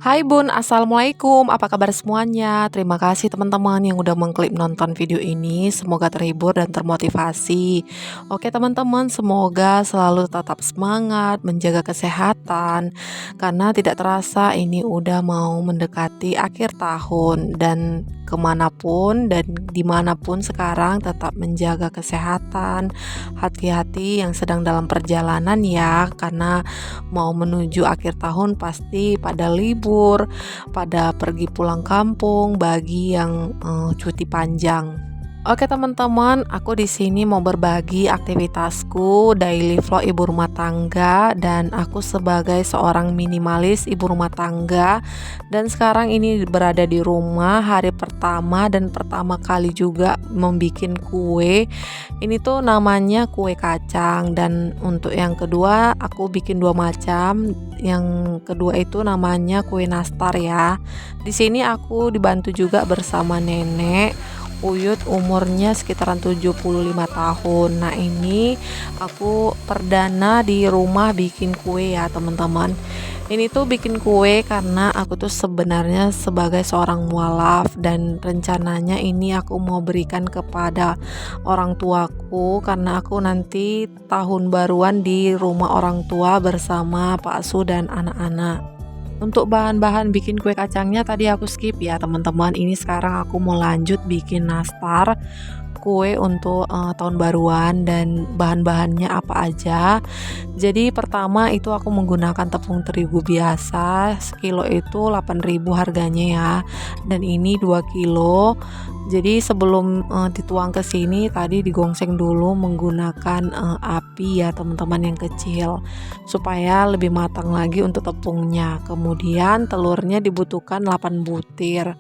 Hai Bun, Assalamualaikum. Apa kabar semuanya? Terima kasih teman-teman yang udah mengklik nonton video ini. Semoga terhibur dan termotivasi. Oke teman-teman, semoga selalu tetap semangat, menjaga kesehatan. Karena tidak terasa ini udah mau mendekati akhir tahun. Dan kemanapun dan dimanapun sekarang tetap menjaga kesehatan. Hati-hati yang sedang dalam perjalanan ya. Karena mau menuju akhir tahun pasti pada libur, pada pergi pulang kampung bagi yang cuti panjang. Oke teman-teman, aku di sini mau berbagi aktivitasku daily vlog ibu rumah tangga dan aku sebagai seorang minimalis ibu rumah tangga dan sekarang ini berada di rumah hari pertama dan pertama kali juga membuat kue. Ini tuh namanya kue kacang dan untuk yang kedua aku bikin dua macam. Yang kedua itu namanya kue nastar ya. Di sini aku dibantu juga bersama nenek Uyut, umurnya sekitaran 75 tahun. Nah ini aku perdana di rumah bikin kue ya teman-teman. Ini tuh bikin kue karena aku tuh sebenarnya sebagai seorang mualaf dan rencananya ini aku mau berikan kepada orang tuaku karena aku nanti tahun baruan di rumah orang tua bersama Pak Su dan anak-anak. Untuk bahan-bahan bikin kue kacangnya tadi aku skip ya teman-teman. Ini sekarang aku mau lanjut bikin nastar kue untuk tahun baruan dan bahan-bahannya apa aja. Jadi pertama itu aku menggunakan tepung terigu biasa, sekilo itu 8.000 harganya ya. Dan ini 2 kilo. Jadi sebelum dituang ke sini tadi digongseng dulu menggunakan api ya teman-teman yang kecil supaya lebih matang lagi untuk tepungnya. Kemudian telurnya dibutuhkan 8 butir.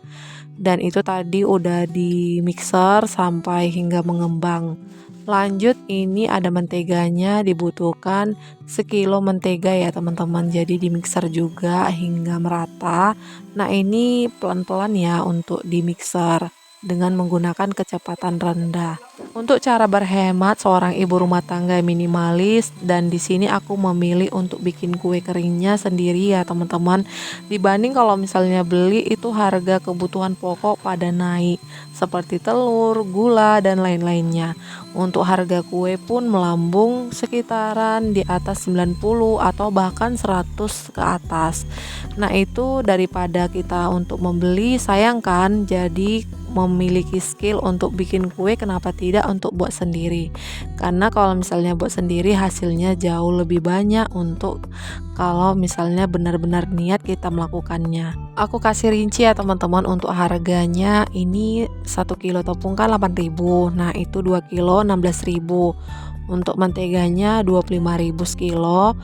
Dan itu tadi udah di mixer sampai hingga mengembang. Lanjut ini ada menteganya, dibutuhkan sekilo mentega ya teman-teman, jadi di mixer juga hingga merata. Nah ini pelan-pelan ya untuk di mixer dengan menggunakan kecepatan rendah. Untuk cara berhemat seorang ibu rumah tangga minimalis dan di sini aku memilih untuk bikin kue keringnya sendiri ya teman-teman. Dibanding kalau misalnya beli itu harga kebutuhan pokok pada naik seperti telur, gula dan lain-lainnya. Untuk harga kue pun melambung sekitaran di atas 90 atau bahkan 100 ke atas. Nah, itu daripada kita untuk membeli sayang kan, jadi memiliki skill untuk bikin kue kenapa tidak untuk buat sendiri, karena kalau misalnya buat sendiri hasilnya jauh lebih banyak untuk kalau misalnya benar-benar niat kita melakukannya. Aku kasih rinci ya teman-teman untuk harganya. Ini 1 kilo tepung kan 8.000, nah itu 2 kilo 16.000. Untuk menteganya 25.000 sekilo.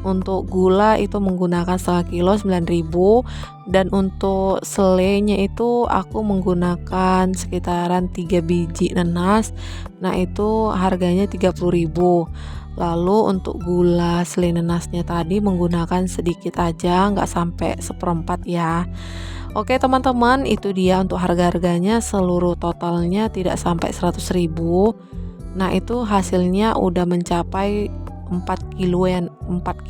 Untuk gula itu menggunakan setengah kilo 9.000 dan untuk selainya itu aku menggunakan sekitaran 3 biji nanas. Nah itu harganya 30.000. Lalu untuk gula selai nanasnya tadi menggunakan sedikit aja, nggak sampai seperempat ya. Oke teman-teman, itu dia untuk harga-harganya, seluruh totalnya tidak sampai 100.000. Nah itu hasilnya udah mencapai 4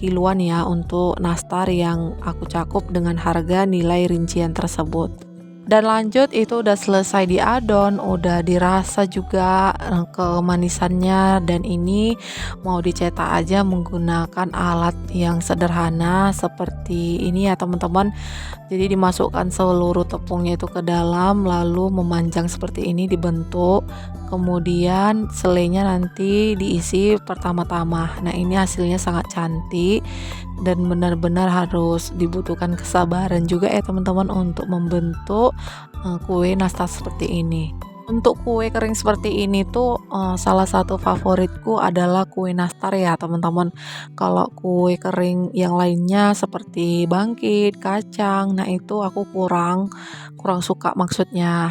kiloan ya untuk nastar yang aku cakup dengan harga nilai rincian tersebut. Dan lanjut itu udah selesai diadon, udah dirasa juga kemanisannya dan ini mau dicetak aja menggunakan alat yang sederhana seperti ini ya teman-teman. Jadi dimasukkan seluruh tepungnya itu ke dalam lalu memanjang seperti ini dibentuk. Kemudian selainya nanti diisi pertama-tama. Nah, ini hasilnya sangat cantik dan benar-benar harus dibutuhkan kesabaran juga ya teman-teman untuk membentuk kue nastar seperti ini. Untuk kue kering seperti ini tuh salah satu favoritku adalah kue nastar ya teman-teman. Kalau kue kering yang lainnya seperti bangkit, kacang, nah itu aku kurang kurang suka maksudnya.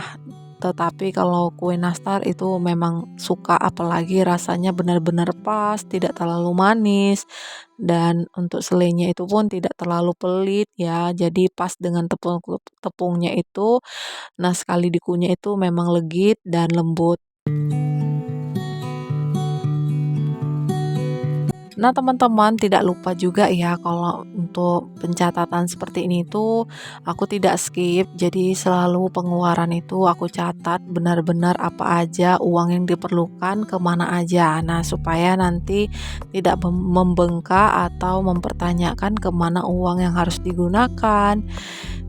Tetapi kalau kue nastar itu memang suka, apalagi rasanya benar-benar pas, tidak terlalu manis dan untuk selainya itu pun tidak terlalu pelit ya. Jadi pas dengan tepungnya itu. Nah, sekali dikunyah itu memang legit dan lembut. Nah, teman-teman tidak lupa juga ya kalau untuk pencatatan seperti ini tuh aku tidak skip. Jadi selalu pengeluaran itu aku catat benar-benar apa aja uang yang diperlukan kemana aja. Nah, supaya nanti tidak membengkak atau mempertanyakan kemana uang yang harus digunakan.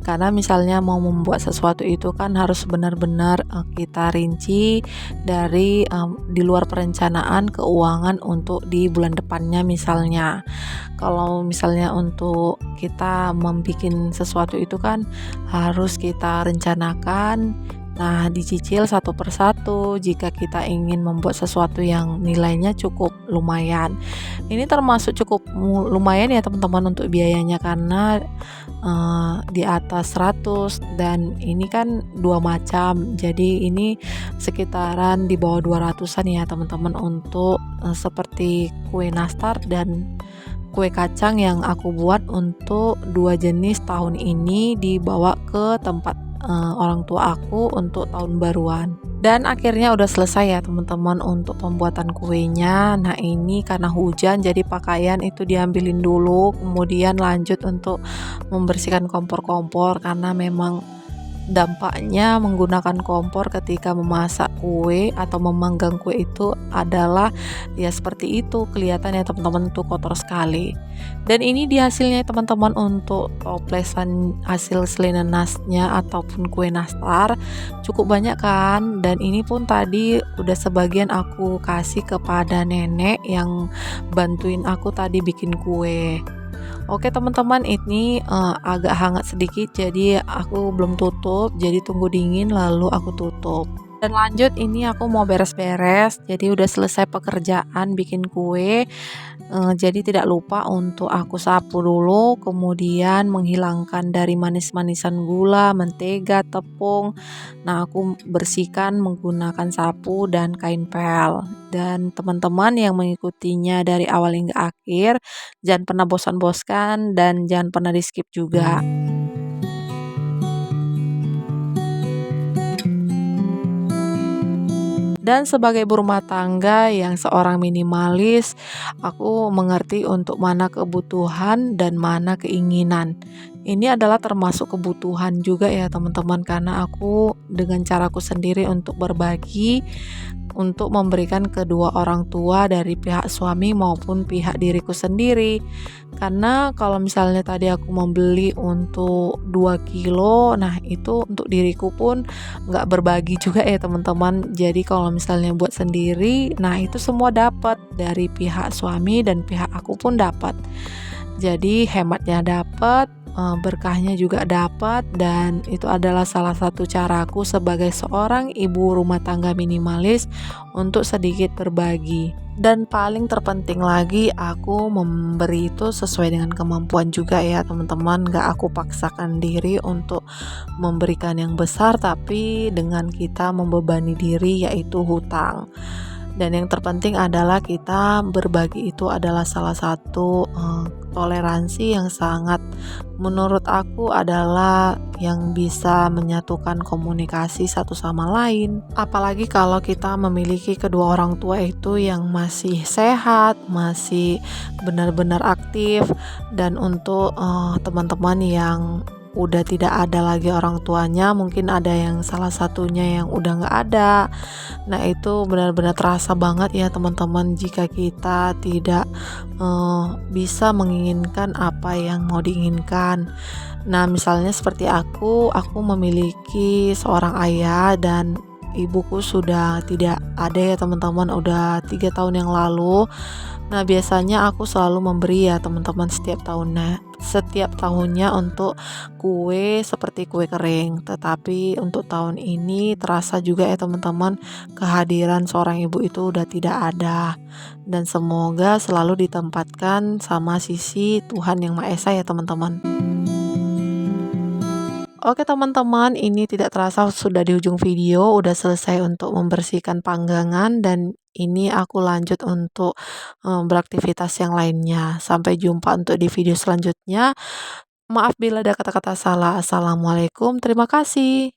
Karena misalnya mau membuat sesuatu itu kan harus benar-benar kita rinci dari di luar perencanaan keuangan untuk di bulan depannya misalnya. Kalau misalnya untuk kita membuat sesuatu itu kan harus kita rencanakan. Nah, dicicil satu persatu jika kita ingin membuat sesuatu yang nilainya cukup lumayan. Ini termasuk cukup lumayan ya teman-teman untuk biayanya karena di atas 100 dan ini kan dua macam. Jadi ini sekitaran di bawah 200-an ya teman-teman untuk seperti kue nastar dan kue kacang yang aku buat untuk dua jenis tahun ini dibawa ke tempat orang tua aku untuk tahun baruan. Dan akhirnya udah selesai ya teman-teman untuk pembuatan kuenya. Nah, ini karena hujan jadi pakaian itu diambilin dulu, kemudian lanjut untuk membersihkan kompor-kompor karena memang dampaknya menggunakan kompor ketika memasak kue atau memanggang kue itu adalah ya seperti itu, kelihatan ya teman-teman itu kotor sekali. Dan ini di hasilnya teman-teman untuk toplesan hasil salinan nasnya ataupun kue nastar cukup banyak kan, dan ini pun tadi udah sebagian aku kasih kepada nenek yang bantuin aku tadi bikin kue. Oke teman-teman, ini agak hangat sedikit jadi aku belum tutup, jadi tunggu dingin lalu aku tutup. Dan lanjut, ini aku mau beres-beres, jadi udah selesai pekerjaan bikin kue. Jadi tidak lupa untuk aku sapu dulu, kemudian menghilangkan dari manis-manisan gula, mentega, tepung. Nah, aku bersihkan menggunakan sapu dan kain pel. Dan teman-teman yang mengikutinya dari awal hingga akhir, jangan pernah bosan-bosan dan jangan pernah di skip juga. Dan sebagai ibu rumah tangga yang seorang minimalis, aku mengerti untuk mana kebutuhan dan mana keinginan. Ini adalah termasuk kebutuhan juga ya teman-teman, karena aku dengan caraku sendiri untuk berbagi, untuk memberikan kedua orang tua dari pihak suami maupun pihak diriku sendiri. Karena kalau misalnya tadi aku membeli untuk 2 kilo, nah itu untuk diriku pun nggak berbagi juga ya teman-teman. Jadi kalau misalnya buat sendiri, nah itu semua dapat dari pihak suami dan pihak aku pun dapat. Jadi hematnya dapat, berkahnya juga dapat, dan itu adalah salah satu caraku sebagai seorang ibu rumah tangga minimalis untuk sedikit berbagi. Dan paling terpenting lagi, aku memberi itu sesuai dengan kemampuan juga ya teman-teman. Gak aku paksakan diri untuk memberikan yang besar, tapi dengan kita membebani diri yaitu hutang. Dan yang terpenting adalah kita berbagi itu adalah salah satu toleransi yang sangat menurut aku adalah yang bisa menyatukan komunikasi satu sama lain. Apalagi kalau kita memiliki kedua orang tua itu yang masih sehat, masih benar-benar aktif, dan untuk teman-teman yang udah tidak ada lagi orang tuanya, mungkin ada yang salah satunya yang udah nggak ada. Nah, itu benar-benar terasa banget ya teman-teman jika kita tidak bisa menginginkan apa yang mau diinginkan. Nah, misalnya seperti aku memiliki seorang ayah dan ibuku sudah tidak ada ya teman-teman, udah 3 tahun yang lalu. Nah, biasanya aku selalu memberi ya teman-teman setiap tahunnya untuk kue seperti kue kering. Tetapi untuk tahun ini terasa juga ya teman-teman, kehadiran seorang ibu itu udah tidak ada. Dan semoga selalu ditempatkan sama sisi Tuhan Yang Maha Esa ya teman-teman. Oke teman-teman, ini tidak terasa sudah di ujung video, udah selesai untuk membersihkan panggangan, dan ini aku lanjut untuk beraktivitas yang lainnya. Sampai jumpa untuk di video selanjutnya. Maaf bila ada kata-kata salah. Assalamualaikum, terima kasih.